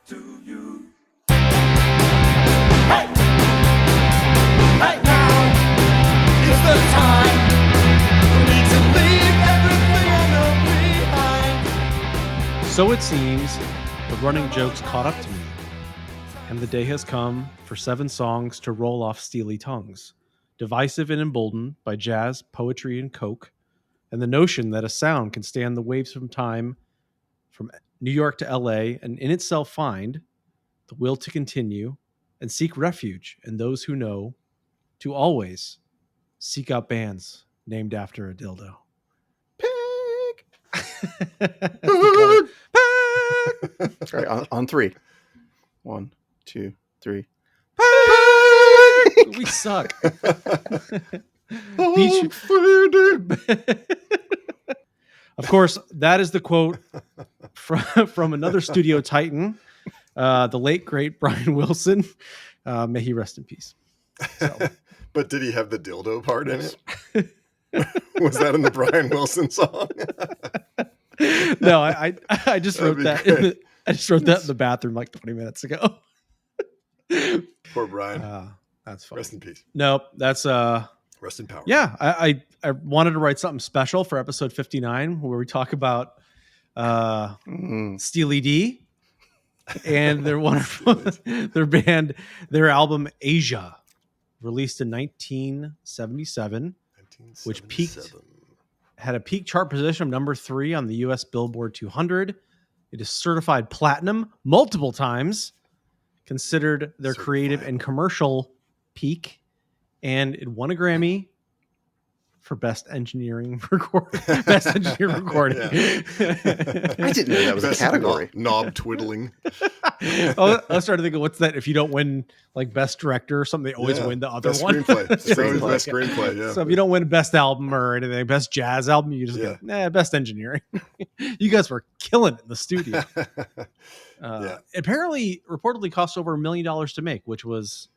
to you. Hey! Right now is the time for me to leave everything I know behind. So it seems the running jokes caught up to me, and the day has come for 7 songs to roll off steely tongues, divisive and emboldened by jazz, poetry, and coke, and the notion that a sound can stand the waves from time from New York to LA and in itself find the will to continue and seek refuge in those who know to always seek out bands named after a dildo. Pig. Pig. All right, on 3. 1, 2, 3. We suck. Of course, that is the quote from another studio titan, the late great Brian Wilson. May he rest in peace. So. But did he have the dildo part in it? Was that in the Brian Wilson song? No, I just wrote that. I just wrote that in the bathroom like 20 minutes ago. Poor Brian. That's funny. Rest in peace. Nope, that's rest in power. Yeah, I wanted to write something special for episode 59 where we talk about Steely D and their wonderful their album Asia, released in 1977, which had a peak chart position of number 3 on the US Billboard 200. It is certified platinum multiple times, considered their creative and commercial peak, and it won a Grammy for best engineering recording. Best engineering recording. I didn't know that was a category. Knob twiddling. I started thinking, what's that? If you don't win like best director or something, they always win the other best one. Screenplay. It's always best screenplay. Yeah. So if you don't win best album or anything, best jazz album, you just go, best engineering. You guys were killing it in the studio. Apparently, reportedly cost over $1 million to make, which was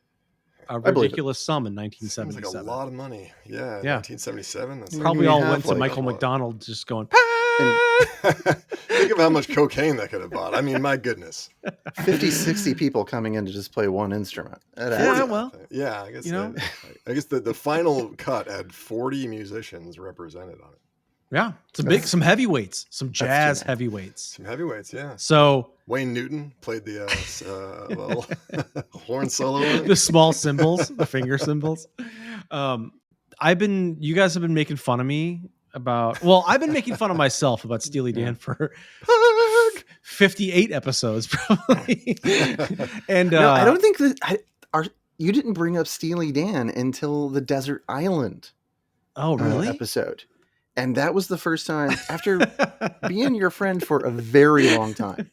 a ridiculous sum in 1977. Seems like a lot of money. Yeah. 1977. That's probably all went to Michael McDonald just going, think of how much cocaine that could have bought. I mean, my goodness. 50, 60 people coming in to just play one instrument. I guess I guess the final cut had 40 musicians represented on it. Yeah, some heavyweights, some jazz heavyweights. Some heavyweights, yeah. So Wayne Newton played the little horn solo. The small cymbals, the finger cymbals. You guys have been making fun of me about, I've been making fun of myself about Steely Dan for 58 episodes probably. And no, I don't think that you didn't bring up Steely Dan until the Desert Island. Oh, really? Episode. And that was the first time after being your friend for a very long time,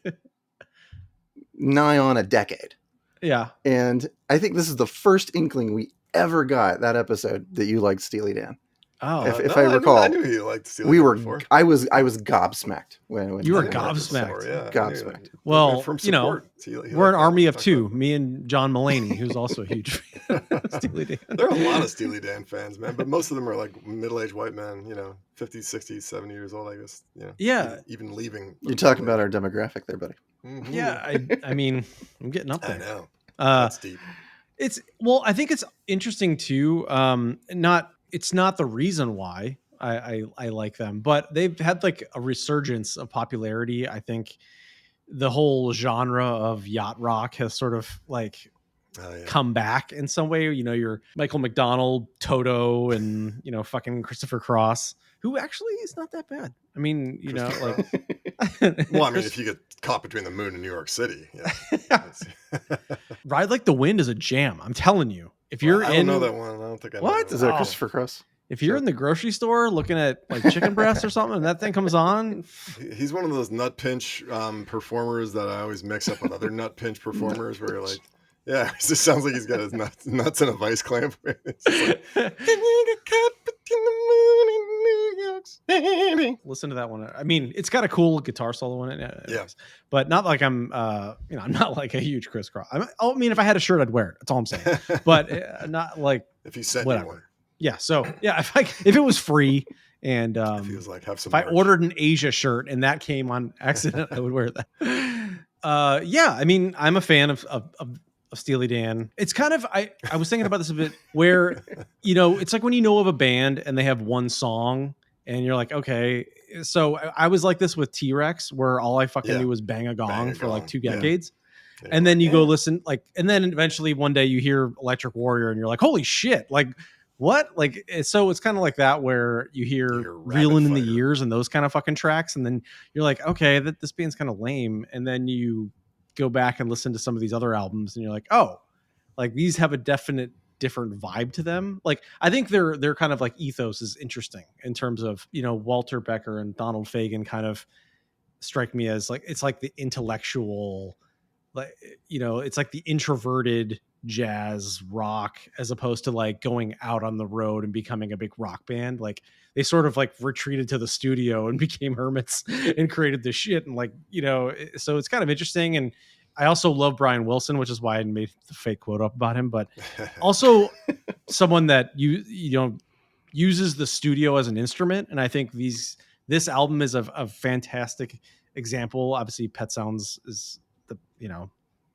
nigh on a decade. Yeah. And I think this is the first inkling we ever got that episode that you liked Steely Dan. Oh, if I recall, I knew you liked Steely Dan before. I was gobsmacked when you were gobsmacked. Gobsmacked. Well, we're an army of 2. Me and John Mulaney, who's also a huge fan of Steely Dan. There are a lot of Steely Dan fans, man, but most of them are like middle-aged white men, 50, 60, 70 years old, I guess. Yeah. Even leaving. You're talking about our demographic there, buddy. Mm-hmm. Yeah, I mean, I'm getting up there. I know. That's deep. I think it's interesting too. It's not the reason why I like them, but they've had like a resurgence of popularity. I think the whole genre of yacht rock has sort of like come back in some way. Your Michael McDonald, Toto, and fucking Christopher Cross, who actually is not that bad. I mean, well, I mean, if you get caught between the moon and New York City, Ride Like the Wind is a jam. I'm telling you. If you're I don't know that one. I don't think I know. What? Is that Christopher Cross? If you're in the grocery store looking at like chicken breasts or something and that thing comes on. He's one of those nut pinch performers that I always mix up with other nut pinch performers where you're like, it just sounds like he's got his nuts in a vice clamp. It's like, listen to that one. I mean, it's got a cool guitar solo in it. But not like I'm not like a huge Chris Cross. I mean, if I had a shirt, I'd wear it. That's all I'm saying. But not like if you said whatever. You were. Yeah. So if it was free and feels like have some if I ordered an Asia shirt and that came on accident, I would wear that. Yeah, I mean, I'm a fan of Steely Dan. It's kind of I was thinking about this a bit where it's like when you know of a band and they have one song and you're like, okay. So I was like this with T-Rex where all I fucking knew was Bang a Gong for like 2 decades. Yeah, And then you go listen and then eventually one day you hear Electric Warrior and you're like, holy shit, like what? Like, so it's kind of like that where you hear Reeling in the Years and those kind of fucking tracks. And then you're like, okay, this band's kind of lame. And then you go back and listen to some of these other albums and you're like, oh, like these have a definite different vibe to them. Like, I think their kind of like ethos is interesting in terms of, Walter Becker and Donald Fagen kind of strike me as like, it's like the intellectual, like, it's like the introverted jazz rock as opposed to like going out on the road and becoming a big rock band. Like they sort of like retreated to the studio and became hermits and created this shit. And like, so it's kind of interesting. And I also love Brian Wilson, which is why I made the fake quote up about him, but also someone that uses the studio as an instrument. And I think this album is a fantastic example. Obviously Pet Sounds is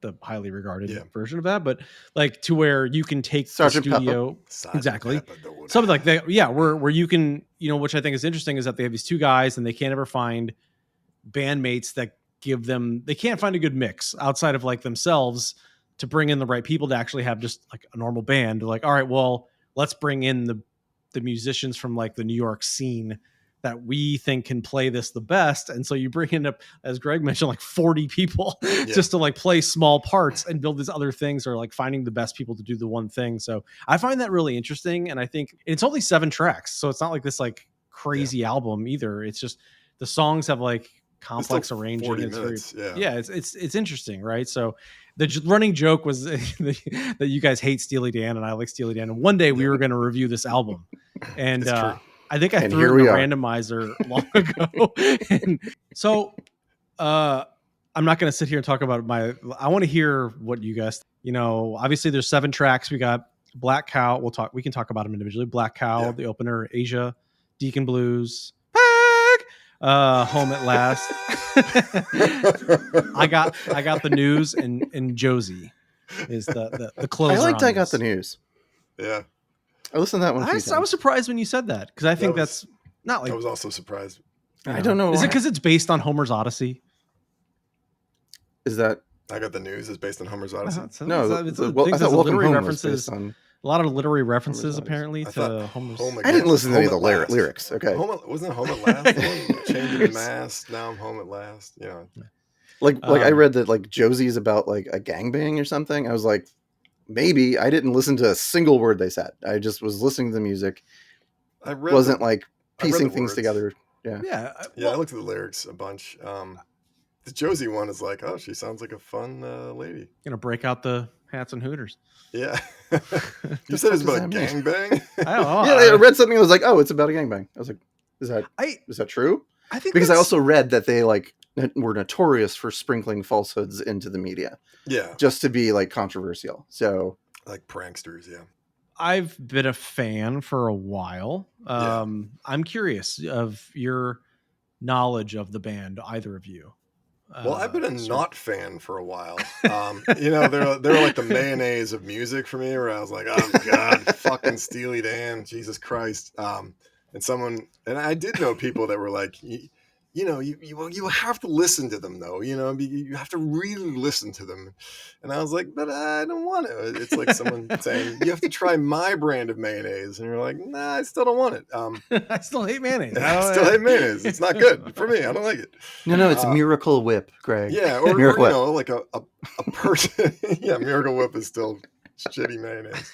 the highly regarded version of that, but like to where you can take Sergeant the studio exactly something like that. Yeah. Where you can, which I think is interesting is that they have these 2 guys and they can't ever find bandmates that they can't find a good mix outside of like themselves to bring in the right people to actually have just like a normal band. They're like, all right, well, let's bring in the musicians from like the New York scene that we think can play this the best. And so you bring in, as Greg mentioned, like 40 people just to like play small parts and build these other things, or like finding the best people to do the one thing. So I find that really interesting. And I think it's only 7 tracks. So it's not like this like crazy album either. It's just the songs have like complex arrangement. It's interesting. Right. So the running joke was that you guys hate Steely Dan and I like Steely Dan. And one day we were going to review this album. And, I think I threw it in the randomizer long ago. And so I'm not going to sit here and talk about I want to hear what you guys, obviously there's 7 tracks. We got Black Cow. We can talk about them individually. Black Cow, the opener, Asia, Deacon Blues, Home at Last. I got the news and Josie is the closer. I got the news. Yeah. I listened to that one. I was surprised when you said that because I think that's not like. I was also surprised. I don't know. Is it because it's based on Homer's Odyssey? Is that? I Got the News is based on Homer's Odyssey. No, I thought Welcome Home was based on a lot of literary references apparently to Homer's. I didn't listen to any of the lyrics. Okay, wasn't it Home at Last? Changing the mask. Now I'm home at last. Yeah. Like I read that like Josie's about like a gangbang or something. I was like, maybe. I didn't listen to a single word they said. I just was listening to the music. Wasn't like piecing things together. Yeah. I looked at the lyrics a bunch. The Josie one is like, oh, she sounds like a fun lady. Gonna break out the hats and hooters. Yeah. You said it's about a gangbang? I don't know. I read something that was like, oh, it's about a gangbang. I was like, is that true? I think because I also read that they like were notorious for sprinkling falsehoods into the media. Yeah. Just to be like controversial. So like pranksters, yeah. I've been a fan for a while. I'm curious of your knowledge of the band, either of you. Well, I've been a not fan for a while. They're like the mayonnaise of music for me, where I was like, oh God, fucking Steely Dan, Jesus Christ. And I did know people that were like, you have to listen to them though, you have to really listen to them. And I was like, but I don't want to. It's like someone saying, you have to try my brand of mayonnaise. And you're like, nah, I still don't want it. I still hate mayonnaise. I still hate mayonnaise. It's not good for me. I don't like it. No, it's Miracle Whip, Greg. Yeah. Or Miracle Whip. Like a person. Yeah. Miracle Whip is still shitty mayonnaise.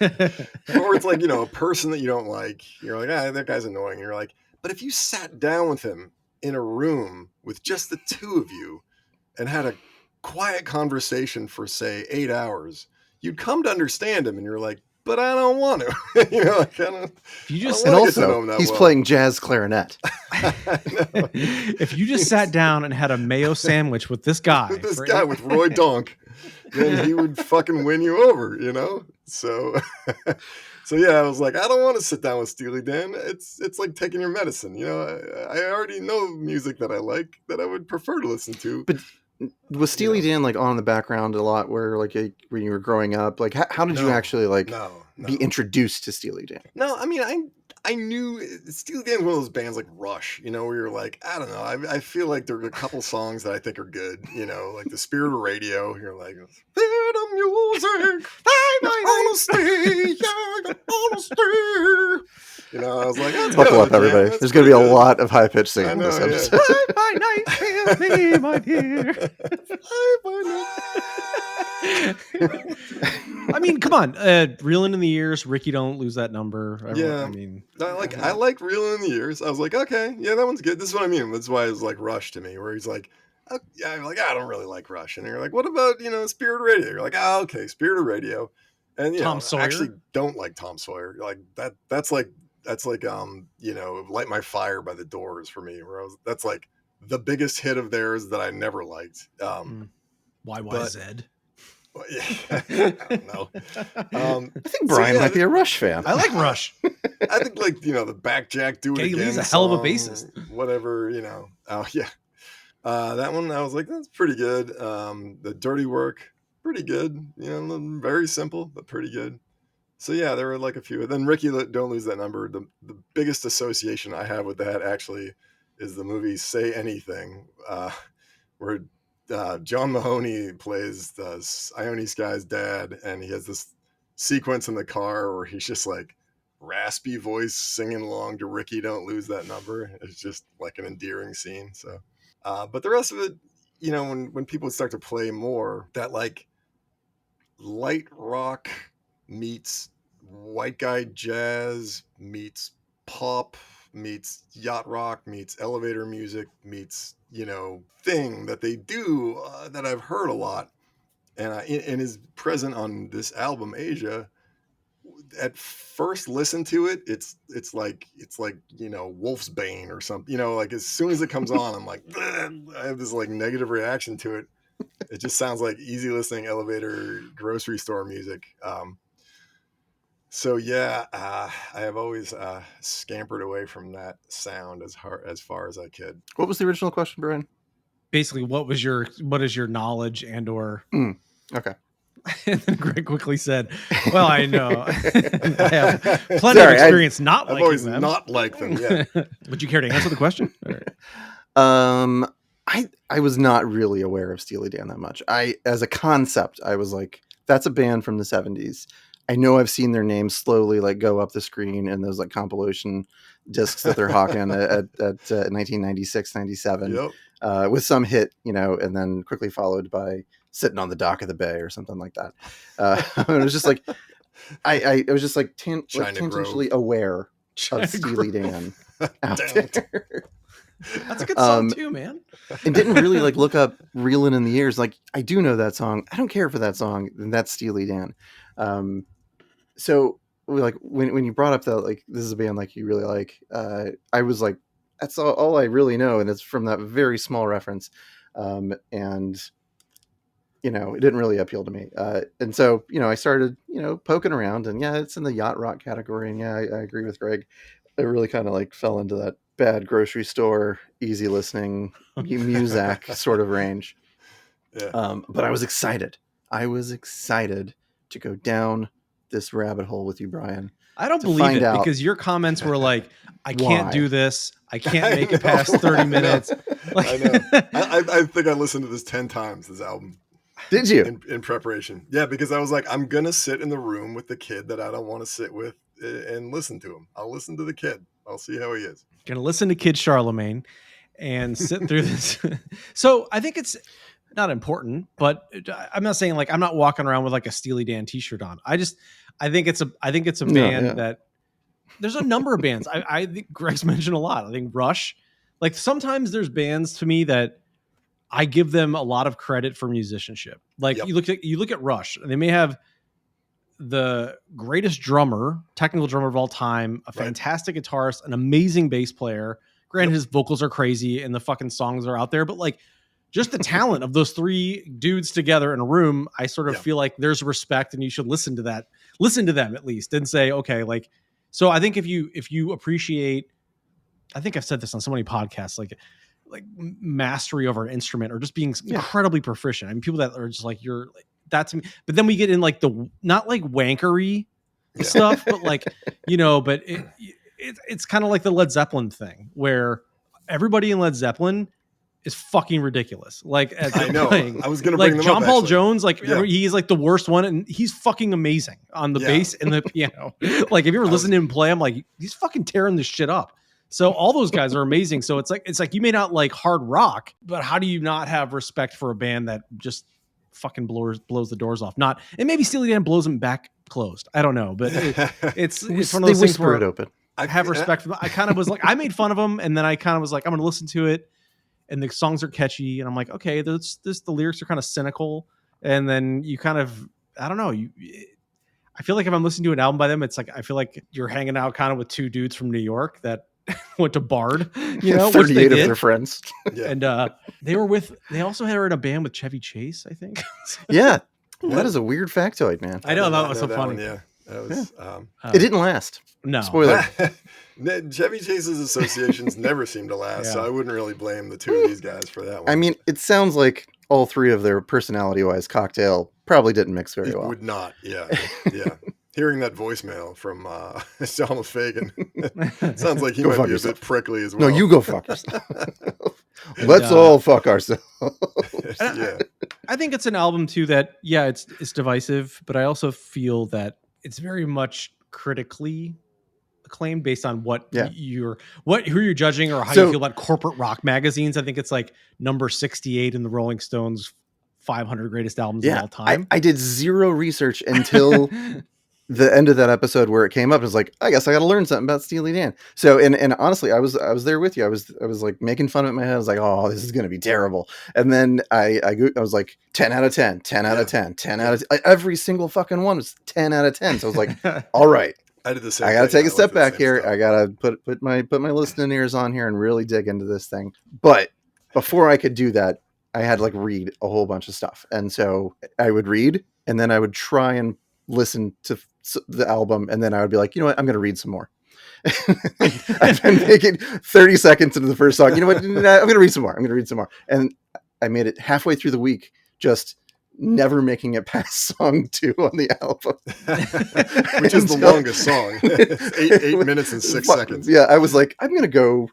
Or it's like, a person that you don't like. You're like, that guy's annoying. And you're like, but if you sat down with him in a room with just the 2 of you and had a quiet conversation for say 8 hours, you'd come to understand him. And you're like, but I don't want to. And also he's playing jazz clarinet. If you just sat down and had a mayo sandwich with this guy, with Roy Donk, then he would fucking win you over, So So yeah, I was like, I don't want to sit down with Steely Dan. It's like taking your medicine. I already know music that I like that I would prefer to listen to. Was Steely Dan like on in the background a lot where like when you were growing up? Like how did you actually like be introduced to Steely Dan? No, I mean I knew Steely Dan was one of those bands like Rush, you know, where you're like, I don't know, I feel like there are a couple songs that I think are good, you know, like The Spirit of Radio. You're like, Spirit of Music, honesty, yeah, honesty. You know, I was like, that's buckle up, everybody. There's going to be a lot of high pitched singing in this episode. Fly by night with me, my dear. Fly by night. I mean, come on, Reeling in the Years, Ricky Don't Lose That Number. Yeah, I mean, I like Reeling in the Years. I was like, okay, yeah, that one's good. This is what I mean. That's why it was like Rush to me, where he's like, oh, yeah, I'm like, I don't really like Rush, and you're like, what about Spirit of Radio? You're like, oh, okay, Spirit of Radio, and Tom Sawyer. I actually don't like Tom Sawyer. Like that. That's like Light My Fire by the Doors for me. That's like the biggest hit of theirs that I never liked. YYZ. I don't know. I think Brian might be a Rush fan. I like Rush. I think the Back Jack Do It Geddy Again. Lee's a hell of a bassist. Whatever, Oh yeah. That one I was like, that's pretty good. The Dirty Work, pretty good. Very simple but pretty good. So yeah, there were like a few. Then Ricky Don't Lose That Number. The biggest association I have with that actually is the movie Say Anything, where John Mahoney plays Ione Skye's dad, and he has this sequence in the car where he's just like raspy voice singing along to Ricky Don't Lose That Number. It's just like an endearing scene. So, but the rest of it, when people start to play more, that like light rock meets white guy jazz meets pop meets yacht rock meets elevator music meets thing that they do that I've heard a lot and is present on this album Asia. At first listen to it, it's like Wolf's Bane or something, like as soon as it comes on I'm like I have this like negative reaction to it. It just sounds like easy listening elevator grocery store music. So yeah, I have always scampered away from that sound as far as I could. What was the original question, Brian? Basically, what is your knowledge and or okay. And then Greg quickly said, well, I know I have plenty of experience not liking them. I've always not liked them. Yeah. Would you care to answer the question? I was not really aware of Steely Dan that much. As a concept, I was like, that's a band from the 70s. I know I've seen their names slowly like go up the screen in those like compilation discs that they're hawking at 1996, 97, with some hit, and then quickly followed by Sitting on the Dock of the Bay or something like that. It was just like, I was just like tangentially aware of Steely Dan out there. That's a good song too, man. And didn't really like look up Reelin' in the Years. Like I do know that song. I don't care for that song. And that's Steely Dan. So like when you brought up that, like, this is a band like you really like, I was like, that's all I really know. And it's from that very small reference. And it didn't really appeal to me. And so, I started, poking around, and yeah, it's in the yacht rock category. And yeah, I agree with Greg. It really kind of like fell into that bad grocery store, easy listening, music sort of range. Yeah. But I was excited. To go down this rabbit hole with you, Brian. I don't believe it because your comments were like, I can't do this. I can't make it past 30 minutes. Like, I know. I think I listened to this 10 times, this album. Did you? In preparation. Yeah, because I was like, I'm going to sit in the room with the kid that I don't want to sit with and listen to him. I'll listen to the kid. I'll see how he is. Going to listen to Kid Charlemagne and sit through this. So I think it's not important, but I'm not saying like I'm not walking around with like a Steely Dan t-shirt on. I think it's a band that there's a number of bands. I think Greg's mentioned a lot. I think Rush, like sometimes there's bands to me that I give them a lot of credit for musicianship. Like you look at Rush, and they may have the greatest technical drummer of all time, a fantastic guitarist, an amazing bass player. Granted, his vocals are crazy and the fucking songs are out there, but like just the talent of those three dudes together in a room, I sort of feel like there's respect, and you should listen to that. Listen to them at least and say, okay, like, so I think if you appreciate, I think I've said this on so many podcasts, like like mastery over an instrument or just being incredibly proficient. I mean, people that are just like, you're like, that's me. But then we get in like not like wankery stuff, but like, but it's kind of like the Led Zeppelin thing where everybody in Led Zeppelin is fucking ridiculous. Like, as I know. playing. I was going to like bring them John up, Paul actually. Jones, like he's like the worst one, and he's fucking amazing on the bass and the piano. Like, if you ever listen to him play, I'm like, he's fucking tearing this shit up. So all those guys are amazing. So it's like you may not like hard rock, but how do you not have respect for a band that just fucking blows the doors off? And maybe Steely Dan blows them back closed. I don't know, but it's one of those things where it open. I have respect for them. I kind of was like, I made fun of them, and then I kind of was like, I'm going to listen to it, and the songs are catchy, and I'm like, okay, the lyrics are kind of cynical, and then you kind of, I don't know, I feel like if I'm listening to an album by them, it's like I feel like you're hanging out kind of with two dudes from New York that went to Bard, 38 of their friends. And they also were in a band with Chevy Chase, I think. Yeah, that is a weird factoid, man. I know, that was so funny. Yeah, that was. It didn't last. No spoiler. Chevy Chase's associations never seem to last, so I wouldn't really blame the two of these guys for that one. I mean, it sounds like all three of their personality-wise cocktail probably didn't mix very well. It would not. Yeah. Hearing that voicemail from Donald Fagen sounds like he might be a bit prickly as well. No, you go fuck yourself. Let's all fuck ourselves. I think it's an album too that, it's divisive, but I also feel that it's very much critically acclaimed based on who you're judging or how you feel about corporate rock magazines. I think it's like number 68 in the Rolling Stones 500 greatest albums of all time. I did zero research until the end of that episode where it came up. It was like, I guess I got to learn something about Steely Dan. So, and honestly, I was there with you. I was like making fun of it in my head. I was like, oh, this is going to be terrible. And then I was like 10 out of 10, 10 out of 10, 10 out of 10. Every single fucking one was 10 out of 10. So I was like, all right, I did the same. I got to take a step back here. I got to put my listening ears on here and really dig into this thing. But before I could do that, I had to like read a whole bunch of stuff. And so I would read, and then I would try and listen to the album, and then I would be like, you know what, I'm going to read some more. I've been making 30 seconds into the first song. You know what, I'm going to read some more. And I made it halfway through the week, just never making it past song 2 on the album. Which is the longest song. It's 8 minutes and 6 seconds. Yeah, I was like, I'm going to go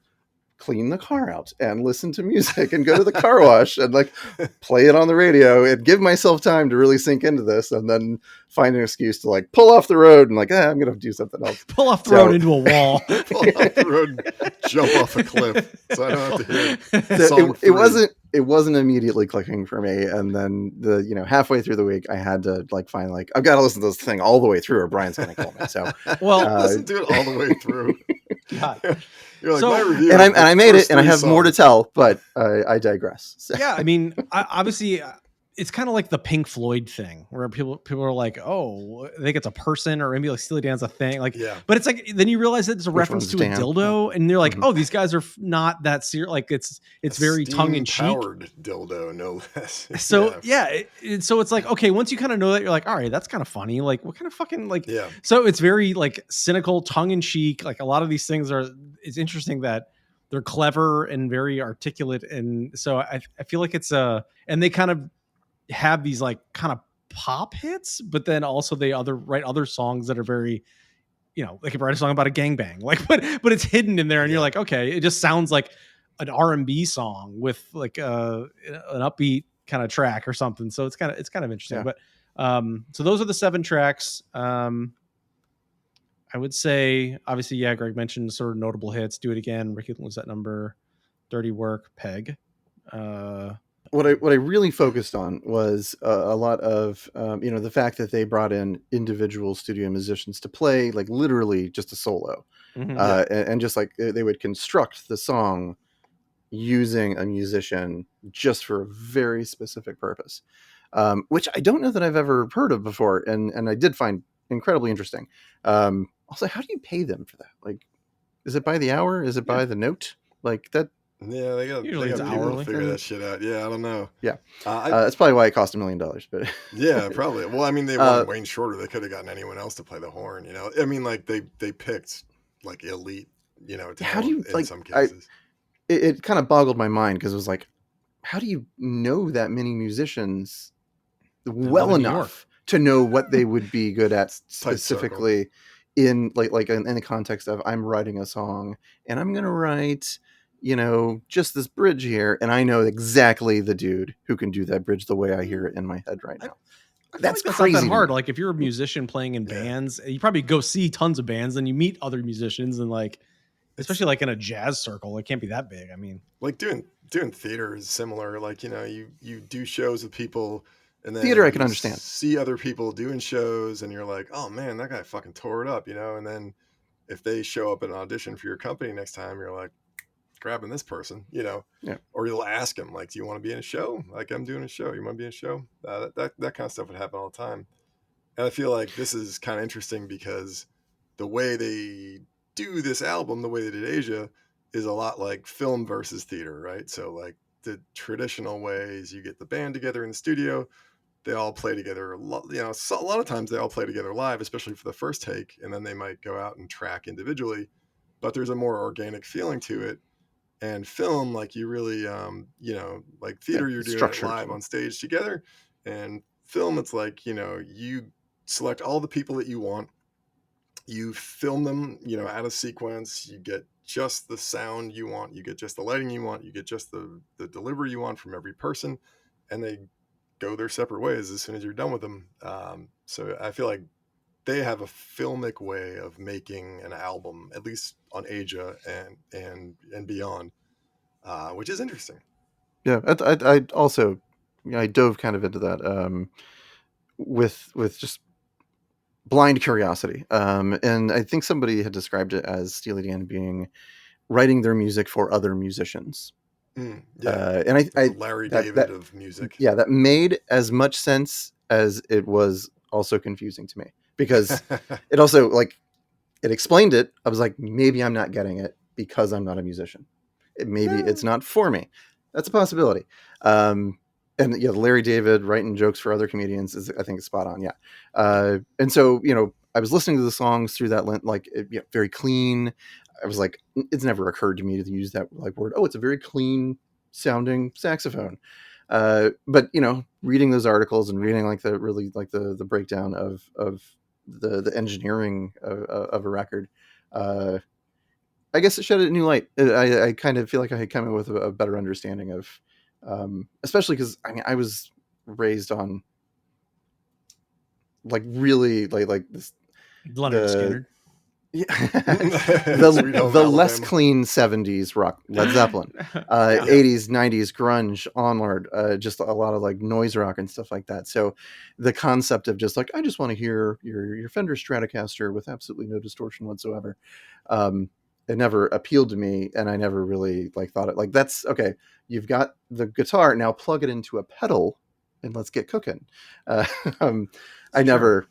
clean the car out and listen to music and go to the car wash and like play it on the radio and give myself time to really sink into this, and then find an excuse to like pull off the road and like, I'm going to do something else. Pull off the road into a wall. Pull off the road and jump off a cliff. So I don't have to hear song 3. It wasn't immediately clicking for me. And then halfway through the week, I had to like find like, I've got to listen to this thing all the way through or Brian's going to call me. So, listen to it all the way through. God. You're like, So, my review and I made it, and I have songs. more to tell, but I digress. So. Yeah, I mean, obviously, it's kind of like the Pink Floyd thing, where people are like, oh, I think it's a person, or maybe like Steely Dan's a thing. Like, but it's like then you realize that it's a reference to a dildo, and you're like, oh, these guys are not that serious. Like it's very tongue in cheek. Powered dildo, no less. So so it's like, okay, once you kind of know that, you're like, all right, that's kind of funny. Like, what kind of fucking like? Yeah. So it's very like cynical, tongue in cheek. Like a lot of these things are. It's interesting that they're clever and very articulate, and so I feel like it's and they kind of have these like kind of pop hits, but then also they write other songs that are very, they could write a song about a gangbang, like, but it's hidden in there, and you're like, okay, it just sounds like an R&B song with like an upbeat kind of track or something. So it's kind of interesting. But so those are the 7 tracks. I would say, obviously, Greg mentioned sort of notable hits. Do It Again, Ricky Lose That Number, Dirty Work, Peg. What I really focused on was a lot of the fact that they brought in individual studio musicians to play like literally just a solo, and just like they would construct the song using a musician just for a very specific purpose, which I don't know that I've ever heard of before, and I did find incredibly interesting. Also, how do you pay them for that? Like, is it by the hour? Is it by the note? Like that? Yeah, they got people to figure that shit out. Yeah, I don't know. Yeah, that's probably why it cost $1 million. But yeah, probably. Well, I mean, they wanted Wayne Shorter. They could have gotten anyone else to play the horn. I mean, like they picked like elite. How do you in like? Some cases. it kind of boggled my mind because it was like, how do you know that many musicians well enough to know what they would be good at specifically in in the context of I'm writing a song and I'm gonna write, just this bridge here, and I know exactly the dude who can do that bridge the way I hear it in my head right now. That's crazy. Not that hard. Like if you're a musician playing in bands, you probably go see tons of bands, and you meet other musicians, and like, especially like in a jazz circle, it can't be that big. I mean, like doing theater is similar. Like, you do shows with people, and then theater I can understand. See other people doing shows, and you're like, oh man, that guy fucking tore it up, and then if they show up at an audition for your company next time, you're like, grabbing this person, or you'll ask him, like, do you want to be in a show? Like, I'm doing a show. You want to be in a show? That kind of stuff would happen all the time. And I feel like this is kind of interesting because the way they do this album, the way they did Asia, is a lot like film versus theater, right? So like the traditional ways, you get the band together in the studio, they all play together, so a lot of times they all play together live, especially for the first take, and then they might go out and track individually, but there's a more organic feeling to it. And film, like, you really, like theater, you're doing it live on stage together, and film, it's like, you select all the people that you want, you film them, out of sequence, you get just the sound you want, you get just the lighting you want, you get just the delivery you want from every person, and they go their separate ways as soon as you're done with them. So I feel like they have a filmic way of making an album, at least on Asia and beyond, which is interesting. Yeah, I also, I dove kind of into that with just blind curiosity, and I think somebody had described it as Steely Dan being writing their music for other musicians. And Larry David of music. Yeah, that made as much sense as it was also confusing to me, because it also, like, it explained it. I was like, maybe I'm not getting it because I'm not a musician. Maybe it's not for me. That's a possibility. And Larry David writing jokes for other comedians is, I think, spot on. Yeah. And so, I was listening to the songs through that lens, like, very clean. I was like, it's never occurred to me to use that like word. Oh, it's a very clean sounding saxophone. But reading those articles and reading like the breakdown of the engineering of a record, I guess it shed a new light. I kind of feel like I had come in with a better understanding of, especially because I was raised on like really like this Leonard Skinner. Yeah. the less clean 70s rock, Led Zeppelin, 80s, 90s grunge onward, just a lot of like noise rock and stuff like that. So the concept of just like, I just want to hear your Fender Stratocaster with absolutely no distortion whatsoever, it never appealed to me, and I never really like thought it like, that's okay, you've got the guitar, now plug it into a pedal and let's get cooking. I never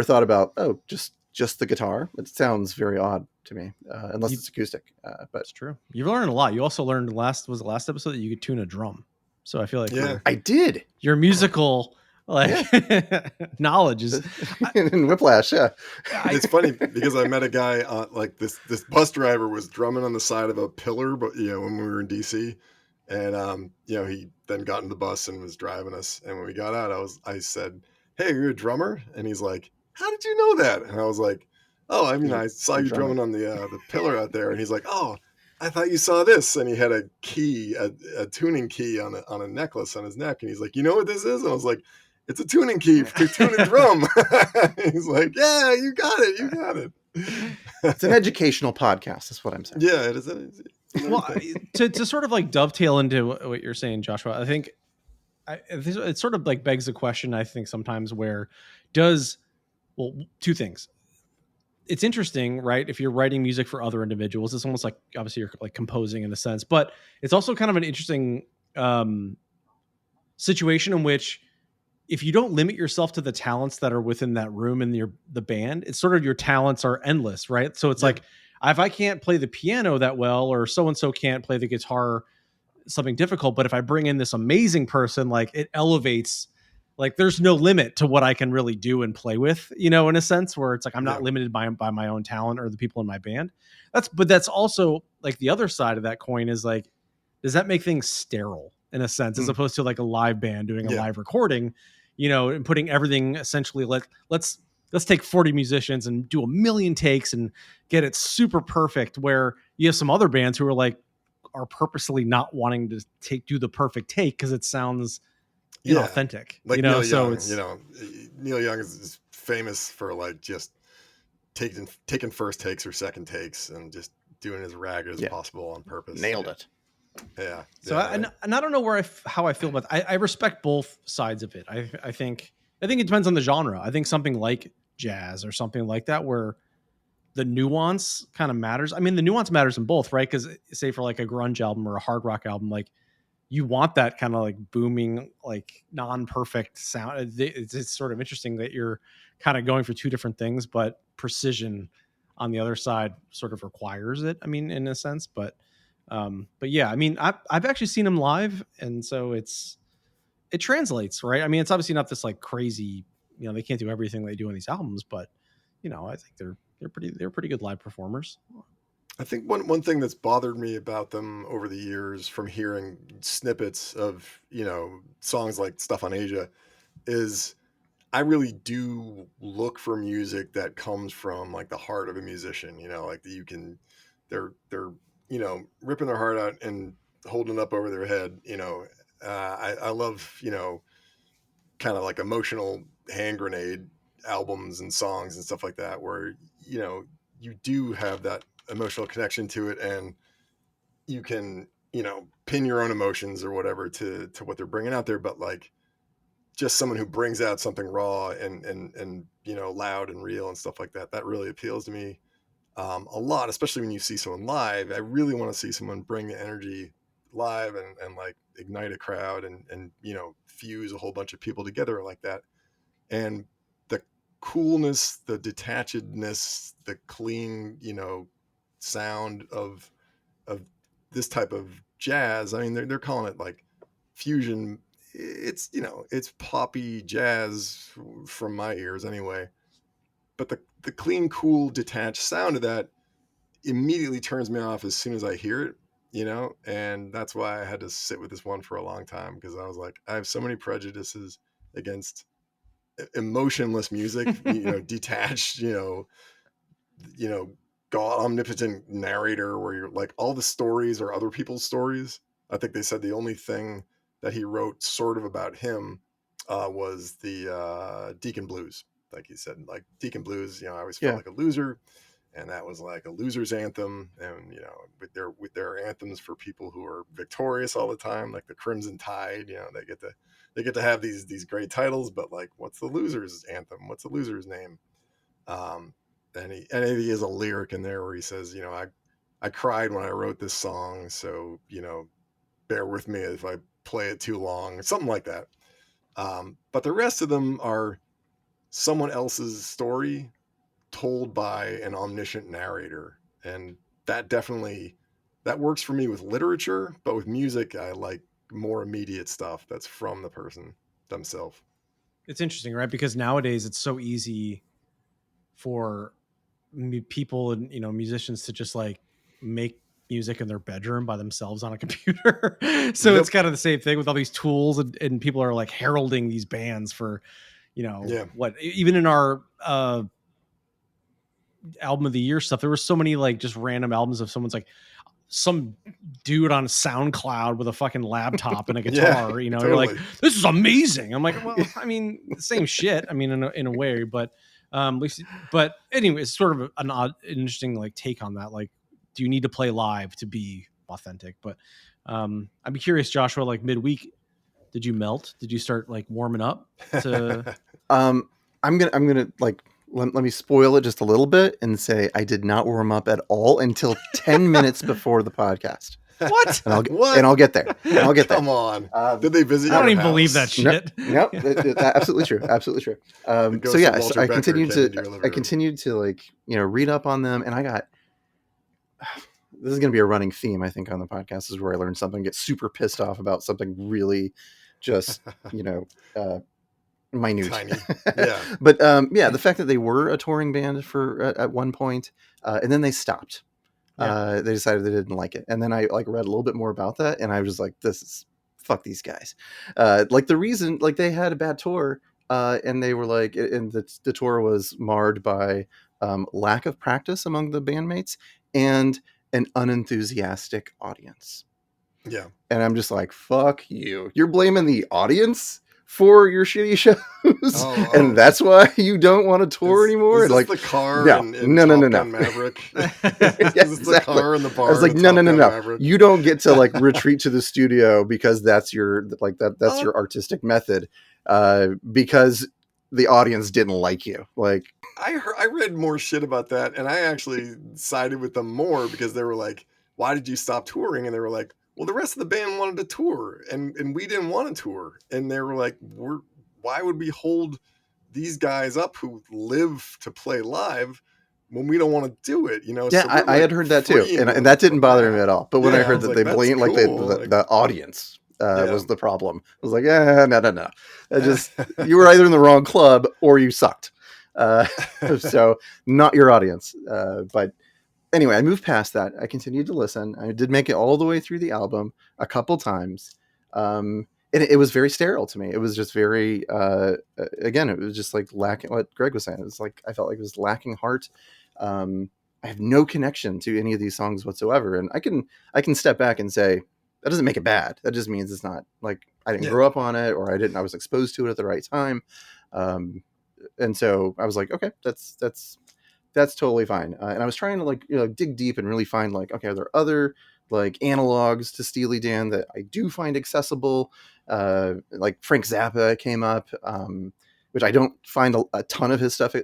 thought about, just the guitar. It sounds very odd to me, unless it's acoustic. But it's true. You've learned a lot. You also learned the last episode that you could tune a drum. So I feel like I did. Your musical knowledge is in Whiplash. Yeah, it's funny because I met a guy like this bus driver was drumming on the side of a pillar, but when we were in DC, and he then got in the bus and was driving us. And when we got out, I said, "Hey, you're a drummer?" And he's like, "How did you know that?" And I was like, "Oh, I mean, I saw you drumming on the pillar out there." And he's like, "Oh, I thought you saw this." And he had a key, a tuning key on a necklace on his neck. And he's like, "You know what this is?" And I was like, "It's a tuning key to tune a drum." He's like, "Yeah, you got it. It's an educational podcast. That's what I'm saying. Yeah, it is. Well, to sort of like dovetail into what you're saying, Joshua, I think it sort of like begs the question, I think sometimes, where two things. It's interesting, right? If you're writing music for other individuals, it's almost like, obviously you're like composing in a sense, but it's also kind of an interesting situation in which, if you don't limit yourself to the talents that are within that room in the band, it's sort of, your talents are endless, right? So it's like, if I can't play the piano that well, or so-and-so can't play the guitar, something difficult, but if I bring in this amazing person, like, it elevates like there's no limit to what I can really do and play with, you know, in a sense where it's like I'm not limited by my own talent or the people in my band. That's also like the other side of that coin is like, does that make things sterile in a sense, as opposed to like a live band doing a live recording, you know, and putting everything essentially like let's take 40 musicians and do a million takes and get it super perfect, where you have some other bands who are purposely not wanting to do the perfect take because it sounds inauthentic, like you know. Neil So Young, it's, you know, Neil Young is famous for like just taking first takes or second takes and just doing it as ragged as possible on purpose. Nailed it. Yeah. So and I don't know how I feel about I respect both sides of it. I think it depends on the genre. I think something like jazz or something like that where the nuance kind of matters. I mean, the nuance matters in both, right? Because say for like a grunge album or a hard rock album, like you want that kind of like booming, like non-perfect sound. It's sort of interesting that you're kind of going for two different things, but precision on the other side sort of requires it. I mean, in a sense, but yeah, I mean, I've actually seen them live, and so it translates, right? I mean, it's obviously not this like crazy, you know, they can't do everything they do in these albums, but you know, I think they're pretty good live performers. I think one thing that's bothered me about them over the years from hearing snippets of, you know, songs like Stuff on Asia is I really do look for music that comes from like the heart of a musician, you know, like they're, you know, ripping their heart out and holding it up over their head, you know. I love, you know, kind of like emotional hand grenade albums and songs and stuff like that, where, you know, you do have that emotional connection to it and you can, you know, pin your own emotions or whatever to what they're bringing out there. But like just someone who brings out something raw and, you know, loud and real and stuff like that, that really appeals to me a lot, especially when you see someone live. I really want to see someone bring the energy live and like ignite a crowd and, you know, fuse a whole bunch of people together like that. And the coolness, the detachedness, the clean, you know, sound of this type of jazz. I mean, they're calling it like fusion. It's, you know, it's poppy jazz from my ears anyway. But the clean, cool, detached sound of that immediately turns me off as soon as I hear it, you know, and that's why I had to sit with this one for a long time, because I was like, I have so many prejudices against emotionless music, you know, detached, you know, God, omnipotent narrator where you're like all the stories are other people's stories. I think they said the only thing that he wrote sort of about him was the Deacon Blues. Like he said, like Deacon Blues, you know, I always felt like a loser, and that was like a loser's anthem. And you know, with their anthems for people who are victorious all the time, like the Crimson Tide, you know, they get to have these great titles, but like, what's the loser's anthem? What's the loser's name? And he has a lyric in there where he says, you know, I cried when I wrote this song, so, you know, bear with me if I play it too long, something like that. But the rest of them are someone else's story told by an omniscient narrator. And that works for me with literature, but with music, I like more immediate stuff that's from the person themselves. It's interesting, right? Because nowadays it's so easy for people and, you know, musicians to just like make music in their bedroom by themselves on a computer. So it's kind of the same thing with all these tools, and people are like heralding these bands for, you know, what, even in our album of the year stuff, there were so many like just random albums of someone's like some dude on SoundCloud with a fucking laptop and a guitar, you know, you're like, this is amazing. I'm like, well, I mean, same shit. I mean, in a way, but anyway, it's sort of an interesting like take on that. Like, do you need to play live to be authentic? But I'd be curious, Joshua, like midweek, did you melt? Did you start like warming up to? I'm gonna like let me spoil it just a little bit and say I did not warm up at all until 10 minutes before the podcast. What? And I'll get there. Come on. Did they visit? I don't even believe that shit. No, absolutely true. Absolutely true. So yeah, I continued to like, you know, read up on them, and I got, this is going to be a running theme, I think, on the podcast. This is where I learn something, get super pissed off about something really just, you know, minute. Tiny. Yeah. But the fact that they were a touring band for at one point, and then they stopped. They decided they didn't like it, and then I like read a little bit more about that, and I was like, "This is fuck these guys." Like the reason, like they had a bad tour, and they were like, and the tour was marred by lack of practice among the bandmates and an unenthusiastic audience. Yeah. And I'm just like, "Fuck you! You're blaming the audience for your shitty shows, and that's why you don't want to tour anymore." Is this like the car no, in no, Top no, Gun no. Maverick? Yeah, Is this the car in the bar? I was like, in no, Top Gun no. Maverick? You don't get to like retreat to the studio because that's your like that's your artistic method. Because the audience didn't like you. Like I read more shit about that, and I actually sided with them more because they were like, "Why did you stop touring?" And they were like, "Well, the rest of the band wanted to tour, and we didn't want to tour." And they were like, "Why would we hold these guys up who live to play live when we don't want to do it?" You know? yeah, So I had heard that too, and that didn't bother me at all. But when I heard that they blamed like the audience was the problem, I was like, no. You were either in the wrong club or you sucked. So not your audience. But anyway, I moved past that. I continued to listen. I did make it all the way through the album a couple times. And it was very sterile to me. It was just very, again, it was just like lacking what Greg was saying. It was like, I felt like it was lacking heart. I have no connection to any of these songs whatsoever. And I can step back and say, that doesn't make it bad. That just means it's not like I didn't grow up on it, or I was exposed to it at the right time. And so I was like, okay, that's totally fine. And I was trying to like, dig deep and really find like, okay, are there other like analogs to Steely Dan that I do find accessible? Like Frank Zappa came up, which I don't find a ton of his stuff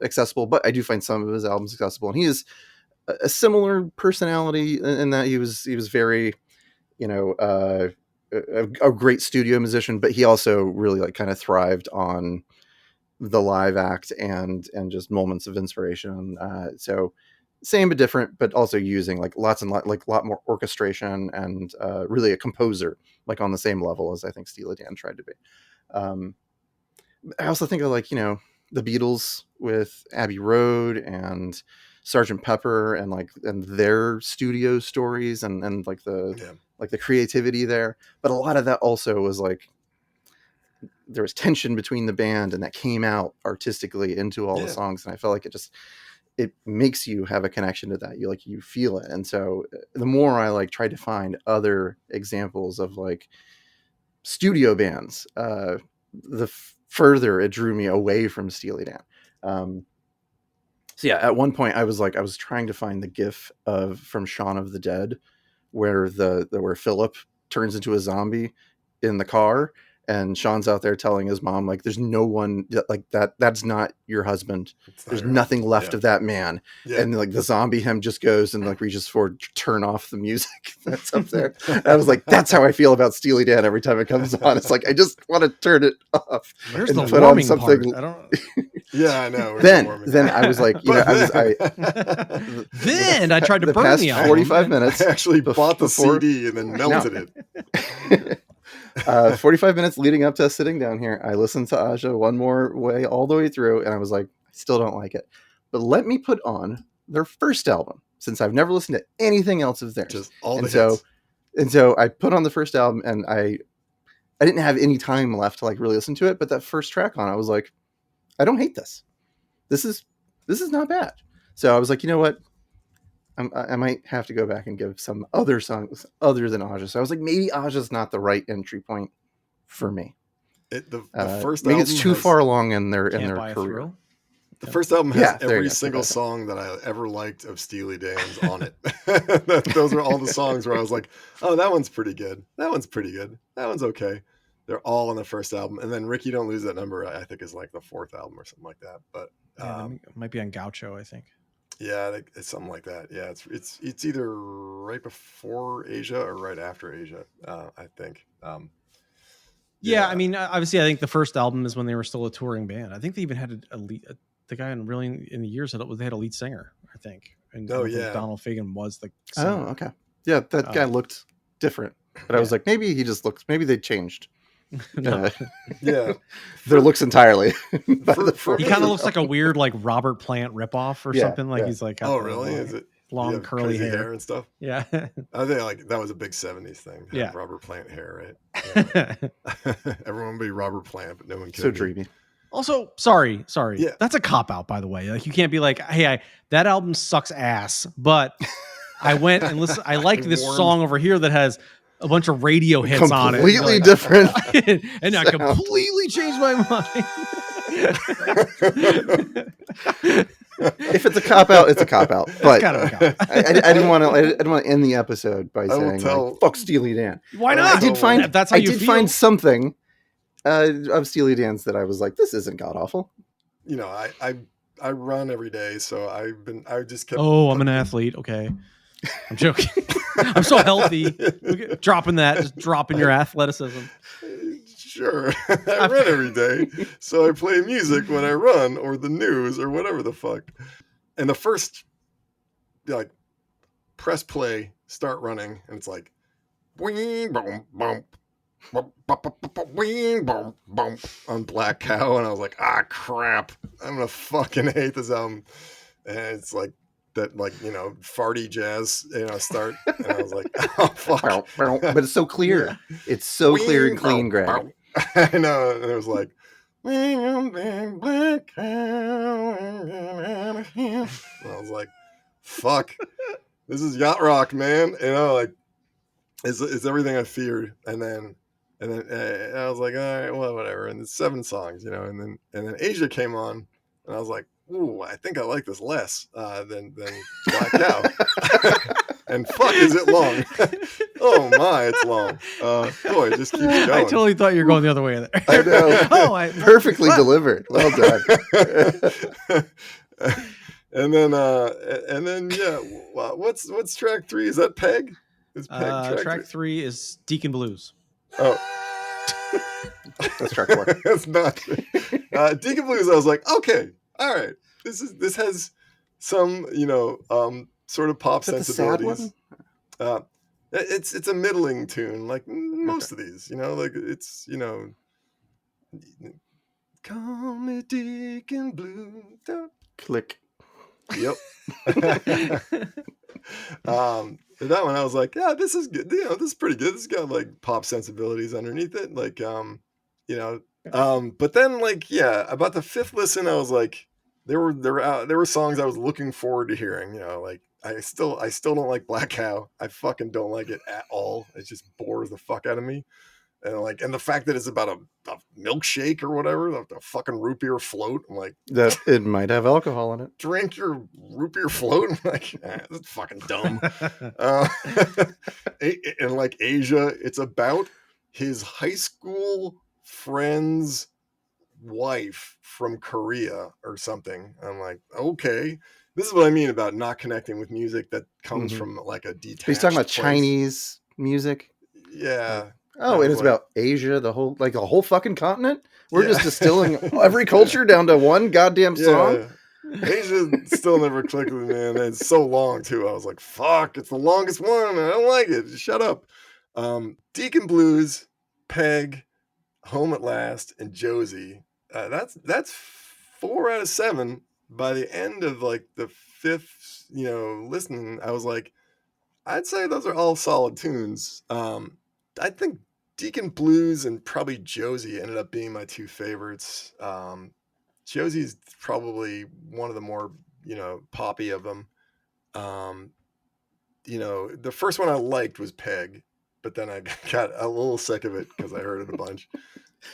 accessible, but I do find some of his albums accessible. And he is a similar personality in that he was very, a great studio musician, but he also really like kind of thrived on the live act and just moments of inspiration. So same but different, but also using like lots and lot more orchestration and really a composer like on the same level as I think Steely Dan tried to be. I also think of like, the Beatles with Abbey Road and Sgt. Pepper and their studio stories and like the creativity there. But a lot of that also was like, there was tension between the band and that came out artistically into all the songs. And I felt like it makes you have a connection to that. You feel it. And so the more I like tried to find other examples of like studio bands, the further it drew me away from Steely Dan. So yeah, at one point I was trying to find the GIF from Shaun of the Dead, where where Philip turns into a zombie in the car, and Sean's out there telling his mom like, "There's no one like that. That's not your husband. There's nothing left of that man." Yeah. And like the zombie him just goes and like reaches forward to turn off the music that's up there. And I was like, that's how I feel about Steely Dan every time it comes on. It's like I just want to turn it off. Where's the warming part? I don't. Yeah, I know. Then I was like, then I tried to burn the album. 45 minutes. I actually bought the CD and then melted it. 45 minutes leading up to us sitting down here, I listened to Aja one more way all the way through, and I was like, I still don't like it. But let me put on their first album, since I've never listened to anything else of theirs. Just all the hits. And so I put on the first album, and I didn't have any time left to like really listen to it. But that first track on, I was like, I don't hate this. This is not bad. So I was like, you know what? I might have to go back and give some other songs other than Aja. So I was like, maybe Aja's not the right entry point for me. The first maybe album it's too far along in their career. The first album has every single song that I ever liked of Steely Dan's on it. Those are all the songs where I was like, oh, that one's pretty good. That one's pretty good. That one's okay. They're all on the first album. And then Ricky Don't Lose That Number, I think, is like the fourth album or something like that. But it might be on Gaucho, I think. Yeah, it's something like that. Yeah, it's either right before Asia or right after Asia, I think. Yeah, I mean, obviously, I think the first album is when they were still a touring band. I think they even had the guy in the years that they had a lead singer, I think. And Donald Fagen was the singer. Oh, okay. Yeah, that guy looked different. But I was like, maybe he just looks, maybe they changed No. Yeah, their looks entirely. by For- the for- He first kind of album. looks like a weird like Robert Plant ripoff or Yeah, something. Like yeah. he's like got oh the really? long, Is it long you have curly crazy hair. and stuff? Yeah. I think like that was a big '70s thing. To Yeah. have Robert Plant hair, right? Yeah. Everyone would be Robert Plant, but no one could. So be. dreamy. Also, sorry. Yeah. That's a cop out, by the way. Like you can't be like, hey, that album sucks ass, but I went and listened. I like this warmed. song over here that has a bunch of radio hits on it. Completely Like, different. and I sound. completely changed my mind. If it's a cop out, it's a cop out. But kind of a cop. I didn't want to. I didn't want to end the episode by will saying tell- like, "Fuck Steely Dan." Why I not? I did find. If that's how I you did feel. find something of Steely Dan's that I was like, "This isn't god awful." You know, I run every day, so I just kept. Oh, I'm an athlete. Okay. I'm joking. I'm so healthy. Dropping your athleticism. Sure, I run every day, so I play music when I run, or the news, or whatever the fuck. And the first, like, press play, start running, and it's like, wing, boom, bump, wing, boom, bump on Black Cow, and I was like, crap, I'm gonna fucking hate this album. And it's like that, like, you know, farty jazz, you know, start, and I was like, oh fuck. But it's so clear. It's so clear and clean, Greg. I know, and it was like, Black Cow. And I was like, fuck, this is yacht rock, man. You know, like, it's everything I feared. And then I was like, all right, well, whatever. And it's 7 songs, you know, and then Asia came on, and I was like, ooh, I think I like this less than Black Cow. And fuck, is it long? Oh my, it's long. Boy, it just keeps going. I totally thought you were going the other way there. I know. Perfectly delivered. Well done. and then yeah, what's track 3? Is that Peg? Is Peg track 3 is Deacon Blues. Oh, That's track 4. that's not Deacon Blues. I was like, okay, all right, this has some, you know, sort of pop Is that the sad sensibilities. one? It's a middling tune, like most of these, you know, like it's, you know, call me Deacon Blue. Click. Yep. That one I was like, yeah, this is good. You know, this is pretty good. This has got like pop sensibilities underneath it, like you know. But then, like, yeah, about the 5th listen, I was like, there were songs I was looking forward to hearing. You know, like I still don't like Black Cow. I fucking don't like it at all. It just bores the fuck out of me. And the fact that it's about a milkshake or whatever, the fucking root beer float. I'm like, That it might have alcohol in it. drink your root beer float. I'm like, that's fucking dumb. And like Asia, it's about his high school friend's wife from Korea or something. I'm like, okay, this is what I mean about not connecting with music that comes from like a detached. He's talking about place. Chinese music. Yeah. Oh, I and was it's like- about Asia, the whole fucking continent. We're Yeah. just distilling every culture down to one goddamn song. Asia still never clicked with me, and it's so long too. I was like, fuck, it's the longest one. I don't like it. Just shut up. Deacon Blues, Peg, Home at Last, and Josie. That's 4 out of 7. By the end of like the 5th, you know, listening, I was like, I'd say those are all solid tunes. I think Deacon Blues and probably Josie ended up being my 2 favorites. Josie's probably one of the more, you know, poppy of them. You know, the first one I liked was Peg, but then I got a little sick of it because I heard it a bunch.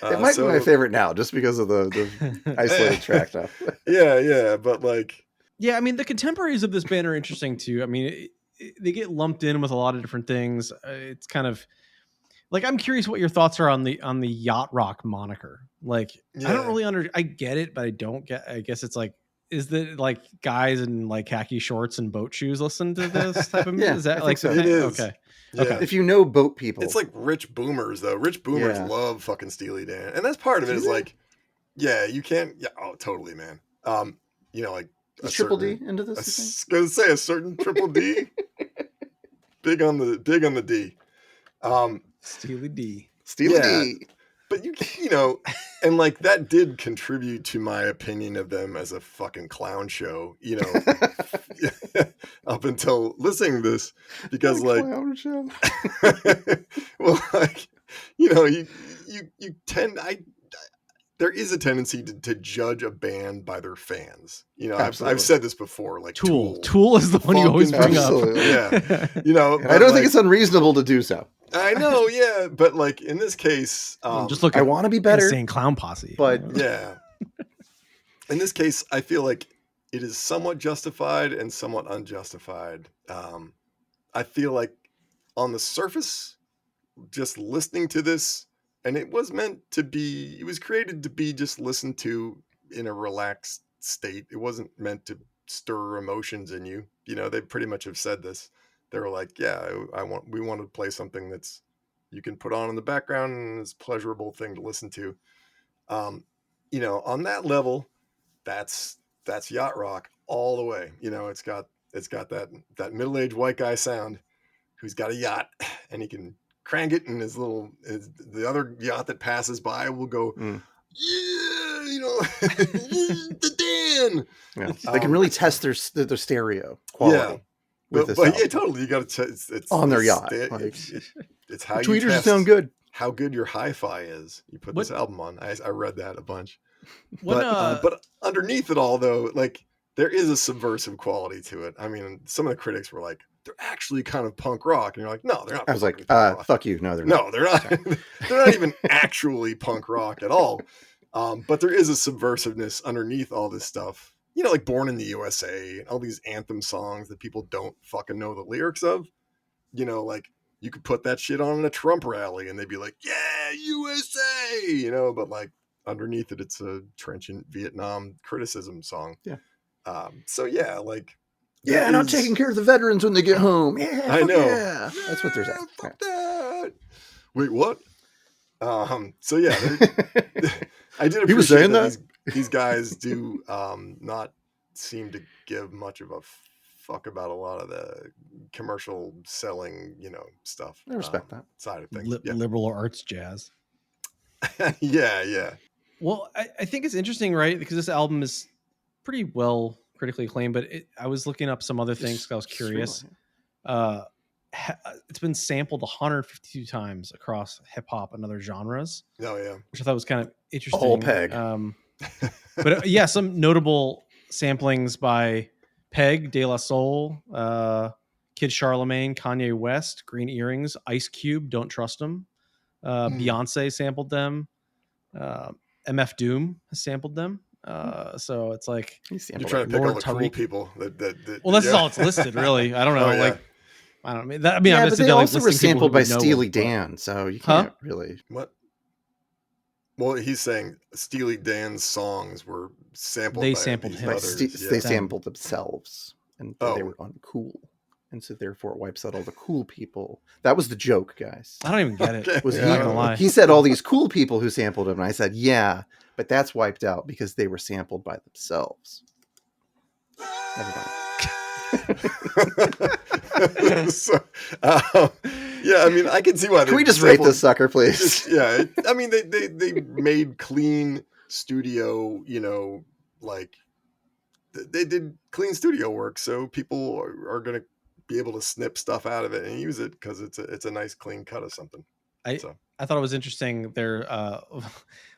It might be my favorite now, just because of the isolated track stuff. Yeah, but like, Yeah, I mean, the contemporaries of this band are interesting too. I mean, they get lumped in with a lot of different things. It's kind of like, I'm curious what your thoughts are on the yacht rock moniker. Like, I don't really I get it, but I guess it's like, is that like guys in like khaki shorts and boat shoes listen to this type of music? Yeah, Is that I like think the so. thing? It is. Okay. Yeah. Okay. If you know boat people, It's like rich boomers though. Rich boomers Yeah. love fucking Steely Dan, and that's part of it. Do Is they? like, yeah, you can't. Yeah, oh, totally, man. You know, like is Triple D into this? I you think? was gonna say a certain Triple D. big on the D. Steely D. Steely Yeah. D. But you know, and like that did contribute to my opinion of them as a fucking clown show, you know, up until listening to this, because like, clown show. well, like, you know, you tend, there is a tendency to judge a band by their fans. You know, I've said this before, like Tool is the one you always bring Absolutely. up. Yeah. You know, I don't think it's unreasonable to do so. I know. Yeah. But like in this case, Just look at I want to be better, Insane Clown Posse. but yeah. In this case, I feel like it is somewhat justified and somewhat unjustified. I feel like on the surface, just listening to this, and it was meant to be, it was created to be just listened to in a relaxed state. It wasn't meant to stir emotions in you. You know, they pretty much have said this. They were like, yeah, we want to play something that's you can put on in the background and it's a pleasurable thing to listen to. You know, on that level, that's yacht rock all the way. You know, it's got that middle-aged white guy sound who's got a yacht and he can crank it, and the other yacht that passes by will go, yeah, you know, the Dan. Yeah. They can really test their stereo quality. Yeah. With this But album. yeah, totally. You got to it's On their it's- yacht, it- like- it's how you Tweeters test sound good. how good your hi-fi is. You put What- this album on. I read that a bunch. When, But underneath it all, though, like there is a subversive quality to it. I mean, some of the critics were like, they're actually kind of punk rock, and you're like, no, they're not. I was like, fucking punk rock. fuck you. No, they're not. No, they're not. They're not even actually punk rock at all. But there is a subversiveness underneath all this stuff. You know, like Born in the USA and all these anthem songs that people don't fucking know the lyrics of. You know, like you could put that shit on in a Trump rally and they'd be like, yeah, USA, you know, but like underneath it, it's a trenchant Vietnam criticism song. Yeah. So yeah, like. Yeah, there not is- taking care of the veterans when they get home. Yeah, I fuck know. Yeah. That's what they're saying. Fuck that. Wait, what? So yeah, I did appreciate He was saying that these guys do not seem to give much of a fuck about a lot of the commercial selling, you know, stuff. I respect that. Side of things. liberal arts jazz. Yeah. Well, I think it's interesting, right? Because this album is pretty well critically acclaimed, but I was looking up some other things 'cause I was curious. It's been sampled 152 times across hip hop and other genres, Oh yeah. which I thought was kind of interesting. All Peg. But yeah, some notable samplings by Peg, De La Soul, Kid Charlemagne, Kanye West, Green Earrings, Ice Cube, Don't Trust Him. Beyonce sampled them. MF Doom has sampled them. So it's like You're trying to pick Lord all the cool Tariq. people. That well, that's yeah. all it's listed, really. I don't know. Oh, yeah. Like, I don't know. I'm Yeah, just but they also were listing people sampled by who we know Steely of, but- Dan, so you can't really. What? Well, he's saying Steely Dan's songs were sampled. They by sampled these him. By others, They yeah. sampled themselves, and Oh. they were uncool, and so therefore it wipes out all the cool people. That was the joke, guys. I don't even get it. Okay. Was I'm not gonna lie. he said all these cool people who sampled him, and I said, yeah, but that's wiped out because they were sampled by themselves. Never mind. So, yeah, I mean, I can see why. Can they we just rate sampled- this sucker, please? just- yeah, I mean, they made clean studio. You know, like they did clean studio work, so people are going to be able to snip stuff out of it and use it because it's a nice clean cut of something. I thought it was interesting. They're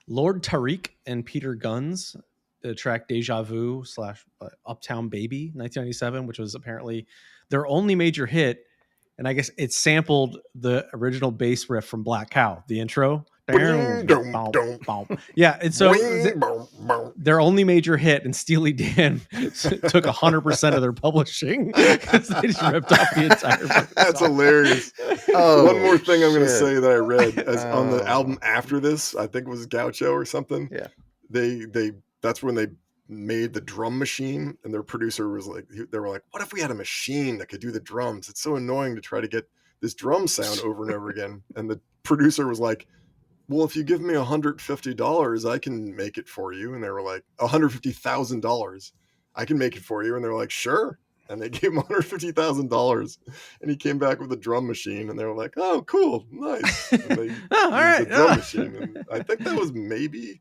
Lord Tariq and Peter Guns, the track Deja Vu / Uptown Baby 1997, which was apparently their only major hit. And I guess it sampled the original bass riff from Black Cow, the intro. Yeah, and so their only major hit, and Steely Dan took 100% of their publishing because they just ripped off the entire. That's hilarious. Oh, One more thing I'm going to shit. say that I read on the Oh. album after this, I think it was Gaucho or something. Yeah. They that's when they made the drum machine, and their producer was like, they were like, what if we had a machine that could do the drums? It's so annoying to try to get this drum sound over and over again. And the producer was like, well, if you give me $150, I can make it for you. And they were like, $150,000, I can make it for you. And they were like, sure. and they gave him $150,000, and he came back with a drum machine, and they were like, "Oh, cool, nice." And they used all right. the drum machine, and I think that was maybe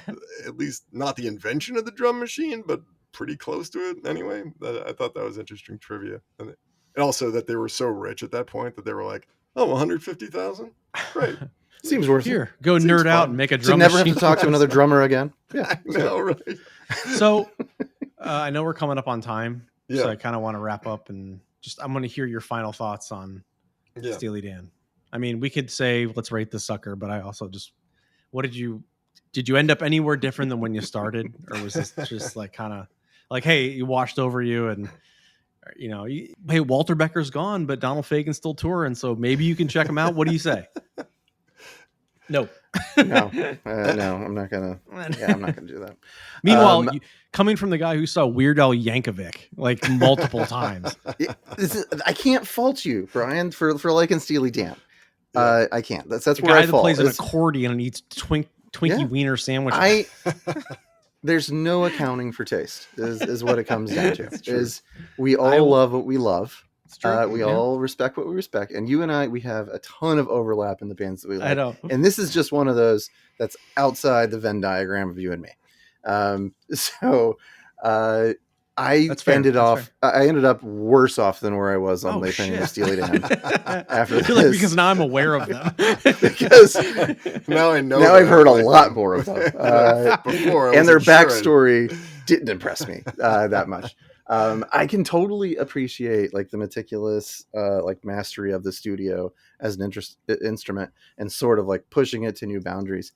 at least not the invention of the drum machine, but pretty close to it anyway. I thought that was interesting trivia, and also that they were so rich at that point that they were like, "Oh, 150,000, great." Seems worth it. Here, go Seems nerd out fun. and make a To drum never have machine. to talk to another drummer again. Yeah, I know, right? So I know we're coming up on time, Yeah. so I kind of want to wrap up and I'm going to hear your final thoughts on Yeah. Steely Dan. I mean, we could say let's rate this sucker, but I also what did you end up anywhere different than when you started, or was this just like kind of like, hey, you washed over you and hey, Walter Becker's gone, but Donald Fagen's still touring, so maybe you can check him out. What do you say? No. No, I'm not gonna. Yeah, I'm not gonna do that. Meanwhile, coming from the guy who saw Weird Al Yankovic like multiple times, I can't fault you, Brian, for liking Steely Dan. Yeah. I can't. That's the where guy I that fall. plays an accordion and eats Twinkie wiener sandwiches. There's no accounting for taste. Is what it comes down to. True. We all love what we love. We Yeah. all respect what we respect, and you and I, we have a ton of overlap in the bands that we like. I know. And this is just one of those that's outside the Venn diagram of you and me. I ended up worse off than where I was on Late Finding of Steely Dan after this. Like, because now I'm aware of them. Because now I know. Now I've heard a lot more of them. Before, and their backstory didn't impress me that much. I can totally appreciate like the meticulous like mastery of the studio as an instrument and sort of like pushing it to new boundaries.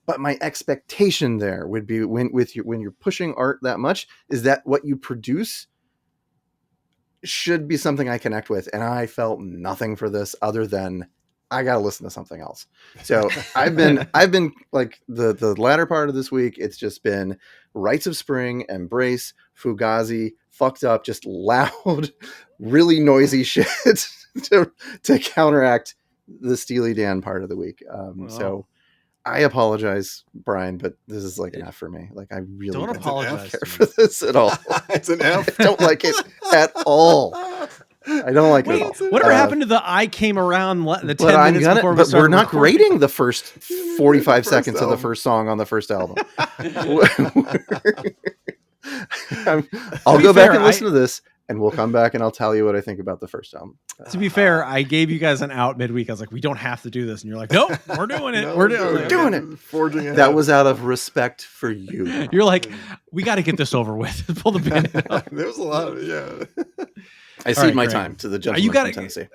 But my expectation there would be when you're pushing art that much, is that what you produce should be something I connect with. And I felt nothing for this other than I got to listen to something else. So I've been like the latter part of this week. It's just been Rites of Spring, Embrace, Fugazi, fucked up, just loud, really noisy shit to counteract the Steely Dan part of the week. So I apologize, Brian, but this is like an F for me. Like I really don't apologize care for this at all. It's an F. I don't like it at all. I don't like it at all. Whatever happened to the I came around the 10 but minutes before we but started we're not recording? grading the first 45 seconds of the first song on the first album. I'll go back and listen to this, and we'll come back and I'll tell you what I think about the first album. To be fair, I gave you guys an out midweek. I was like, we don't have to do this. And you're like, nope, we're doing it. We're doing it. Forging ahead. That was out of respect for you. You're like, we got to get this over with. Pull the pin out. There was a lot of, I cede my time to the gentleman from Tennessee.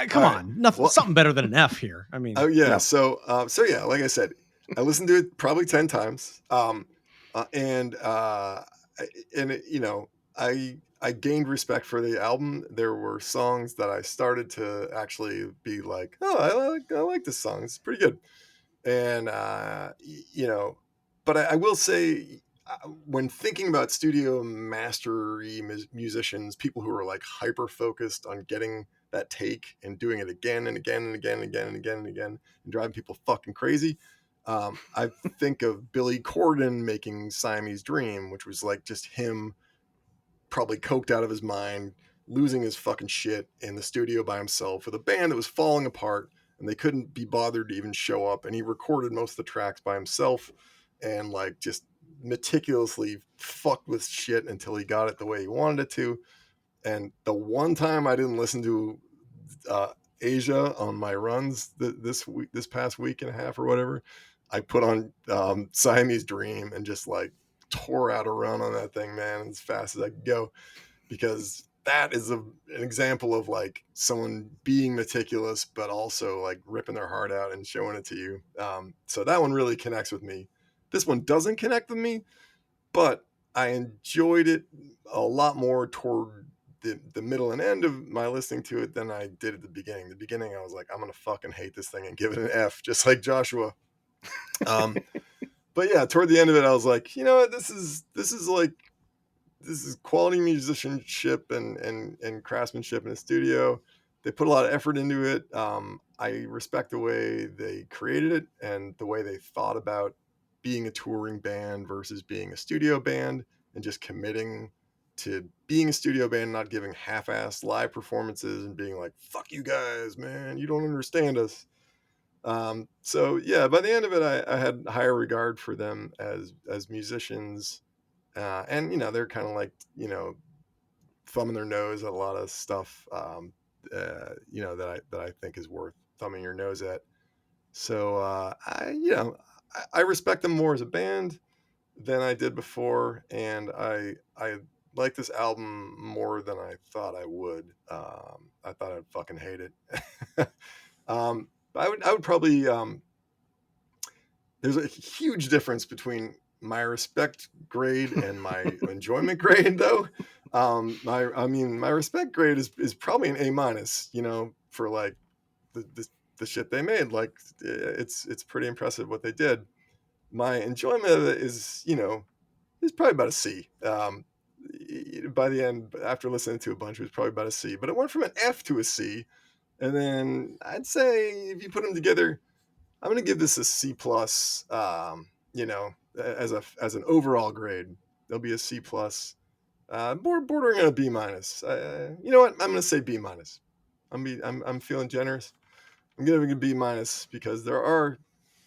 Come on. Nothing, something better than an F here. I mean. Oh, yeah. No. So yeah, like I said, I listened to it probably 10 times. I gained respect for the album. There were songs that I started to actually be like, oh, I like this song. It's pretty good. And, but I will say, when thinking about studio mastery musicians, people who are like hyper focused on getting that take and doing it again and again and again and again and again and again and driving people fucking crazy. I think of Billy Corgan making Siamese Dream, which was like just him probably coked out of his mind, losing his fucking shit in the studio by himself with a band that was falling apart and they couldn't be bothered to even show up. And he recorded most of the tracks by himself and like just meticulously fucked with shit until he got it the way he wanted it to. And the one time I didn't listen to Asia on my runs this past week and a half or whatever, I put on Siamese Dream and just like tore out a run on that thing, man, as fast as I could go, because that is an example of like someone being meticulous but also like ripping their heart out and showing it to you. So that one really connects with me. This one doesn't connect with me, but I enjoyed it a lot more toward the middle and end of my listening to it than I did at the beginning. The beginning, I was like, I'm gonna fucking hate this thing and give it an F, just like Joshua. But yeah, toward the end of it, I was like, you know what, this is quality musicianship and craftsmanship in the studio. They put a lot of effort into it. I respect the way they created it and the way they thought about being a touring band versus being a studio band and just committing to being a studio band, not giving half-assed live performances and being like, fuck you guys, man, you don't understand us. So yeah, by the end of it, I had higher regard for them as musicians. And they're kind of like, thumbing their nose at a lot of stuff, that I think is worth thumbing your nose at. So I respect them more as a band than I did before, and I like this album more than I thought I would. I thought I'd fucking hate it. I would probably. There's a huge difference between my respect grade and my enjoyment grade, though. My respect grade is probably an A-, for like the shit they made. Like it's pretty impressive what they did. My enjoyment of it is probably about a C. By the end, after listening to a bunch, it was probably about a C. But it went from an F to a C, and then I'd say if you put them together, I'm gonna give this a C plus. As an overall grade, there'll be a C plus. Bordering on a B minus. You know what? I'm gonna say B minus. I'm feeling generous. I'm giving it a B minus because there are,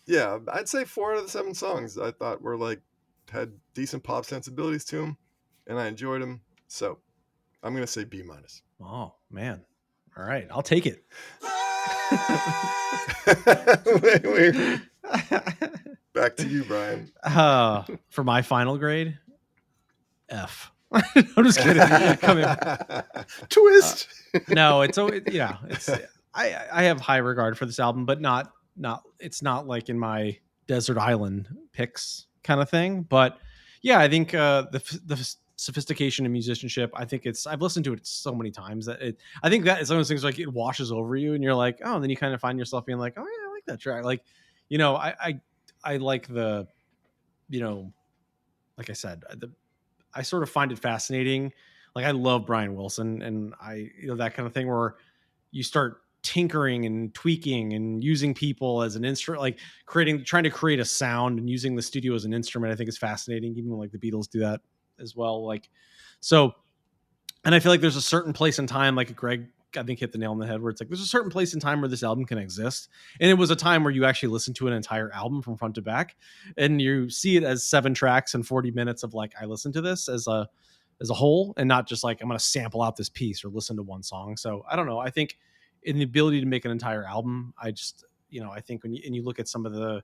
I'd say 4 out of the 7 songs I thought were like had decent pop sensibilities to them, and I enjoyed them. So I'm gonna say B minus. Oh man! All right, I'll take it. wait. Back to you, Brian. For my final grade, F. I'm just kidding. Twist. No, it's I have high regard for this album, but not it's not like in my desert island picks kind of thing. But yeah, I think the sophistication and musicianship, I've listened to it so many times that I think that it's one of those things like it washes over you and you're like, oh, and then you kind of find yourself being like, oh yeah, I like that track. Like, I like the, like I said, I sort of find it fascinating. Like I love Brian Wilson and that kind of thing where you start tinkering and tweaking and using people as an instrument, like trying to create a sound and using the studio as an instrument. I think is fascinating. Even like the Beatles do that as well. And I feel like there's a certain place in time, like Greg, I think hit the nail on the head where it's like, there's a certain place in time where this album can exist. And it was a time where you actually listen to an entire album from front to back and you see it as 7 tracks and 40 minutes of like, I listened to this as a whole and not just like, I'm going to sample out this piece or listen to one song. So I don't know. I think in the ability to make an entire album, I just, I think when you look at some of the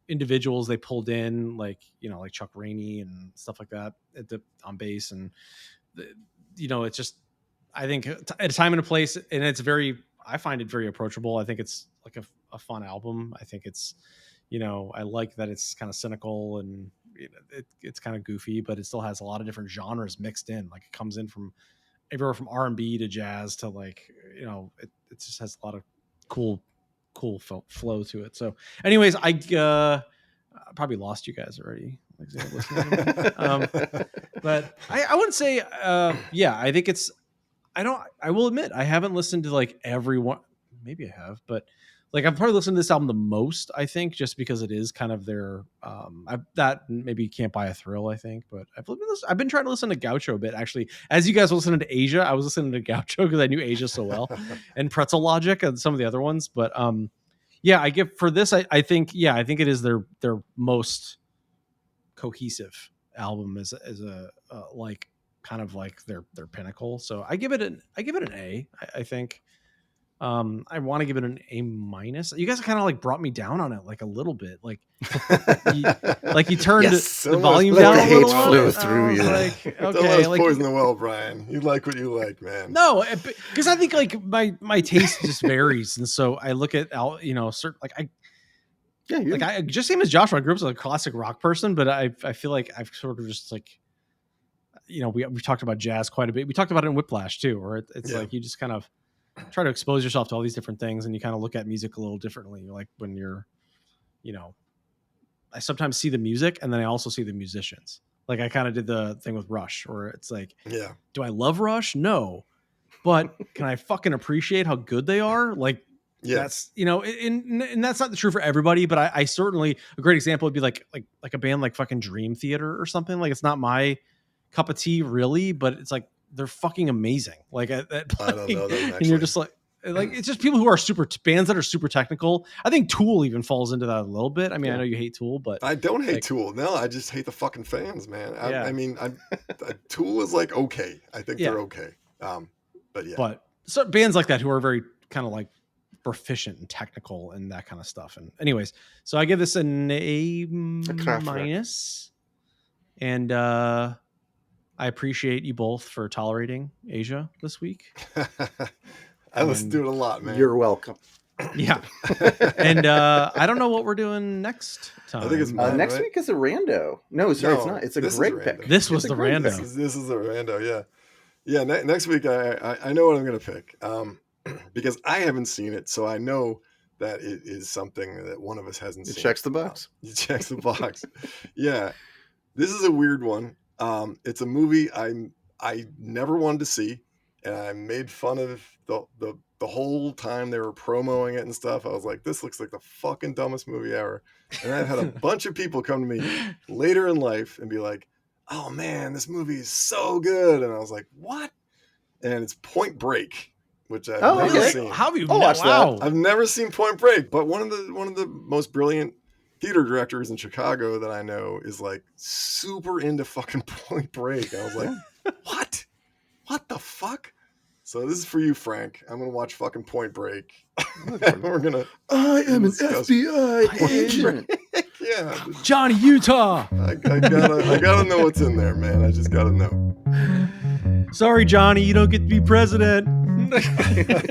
individuals they pulled in, like, like Chuck Rainey and stuff like that on bass and it's just, I think at a time and a place, and I find it very approachable. I think it's like a fun album. I think it's, I like that it's kind of cynical and it's kind of goofy, but it still has a lot of different genres mixed in. Like it comes in from everywhere from R&B to jazz to like, it just has a lot of cool flow to it. So anyways, I probably lost you guys already. But I wouldn't say, I think it's, I will admit I haven't listened to like everyone. Maybe I have, but like I've probably listened to this album the most, I think, just because it is kind of their, that maybe Can't Buy a Thrill, I think, but I've been trying to listen to Gaucho a bit, actually. As you guys were listening to Asia, I was listening to Gaucho because I knew Asia so well and Pretzel Logic and some of the other ones. But I give for this, I think it is their most cohesive album as a like kind of like their pinnacle. So I give it an A. I think I want to give it an A minus. You guys kind of like brought me down on it like a little bit, like you turned the volume down a little. Flow through you. Like, okay, don't let us poison the well, Brian. You like what you like, man. No, because I think like my taste just varies, and so I look at certain I just same as Joshua. I grew up as a classic rock person, but I feel like I've sort of just like, we've talked about jazz quite a bit. We talked about it in Whiplash too, where it's like you just kind of try to expose yourself to all these different things, and you kind of look at music a little differently. Like when you're, I sometimes see the music, and then I also see the musicians. Like I kind of did the thing with Rush, where it's like, do I love Rush? No, but can I fucking appreciate how good they are? Like. Yes. That's, and that's not true for everybody, but I certainly, a great example would be like a band like fucking Dream Theater or something. Like it's not my cup of tea, really, but it's like they're fucking amazing. Like, I don't know them, and you're just like it's just people who are bands that are super technical. I think Tool even falls into that a little bit. I mean, I know you hate Tool, but I don't hate like, Tool. No, I just hate the fucking fans, man. Yeah. I mean, Tool is like okay. I think they're okay. But yeah. But so bands like that who are very kind of like proficient and technical and that kind of stuff. And anyways, so I give this an A-. And I appreciate you both for tolerating Asia this week. I listen to it a lot, man. You're welcome. Yeah. And I don't know what we're doing next time. I think it's mine, next right? week is a rando. No, sorry, it's not. It's a Greg pick. This was the rando. This is a rando, yeah. Yeah, next week I know what I'm going to pick because I haven't seen it, so I know that it is something that one of us hasn't seen. It checks the box. It checks the box. Yeah. This is a weird one. It's a movie I never wanted to see, and I made fun of the whole time they were promoting it and stuff. I was like, this looks like the fucking dumbest movie ever. And I had a bunch of people come to me later in life and be like, oh man, this movie is so good. And I was like, what? And it's Point Break, which I've never seen. How have you watched that? I've never seen Point Break, but one of the most brilliant theater directors in Chicago that I know is like super into fucking Point Break. I was like, what the fuck? So this is for you, Frank. I'm gonna watch fucking Point Break. We're gonna. I am an FBI agent. Yeah, Johnny Utah. I gotta know what's in there, man. I just gotta know. Sorry, Johnny, you don't get to be president.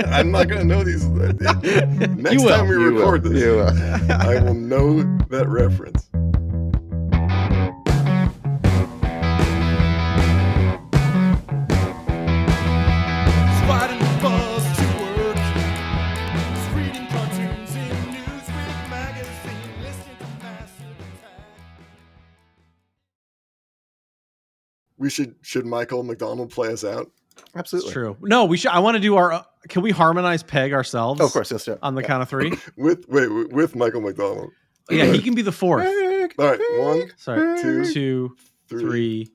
I'm not gonna know these. Next time we record this, I will know that reference. Spotting the bus to work, reading cartoons in Newsweek magazine, listening to Massive Attack. We should Michael McDonald play us out? Absolutely. It's true. No, we should. I want to do our. Can we harmonize Peg ourselves? Oh, of course, yes, yeah. On the count of three. with Michael McDonald. Yeah, he can be the fourth. All right, 1, Sorry, two, 2, 3.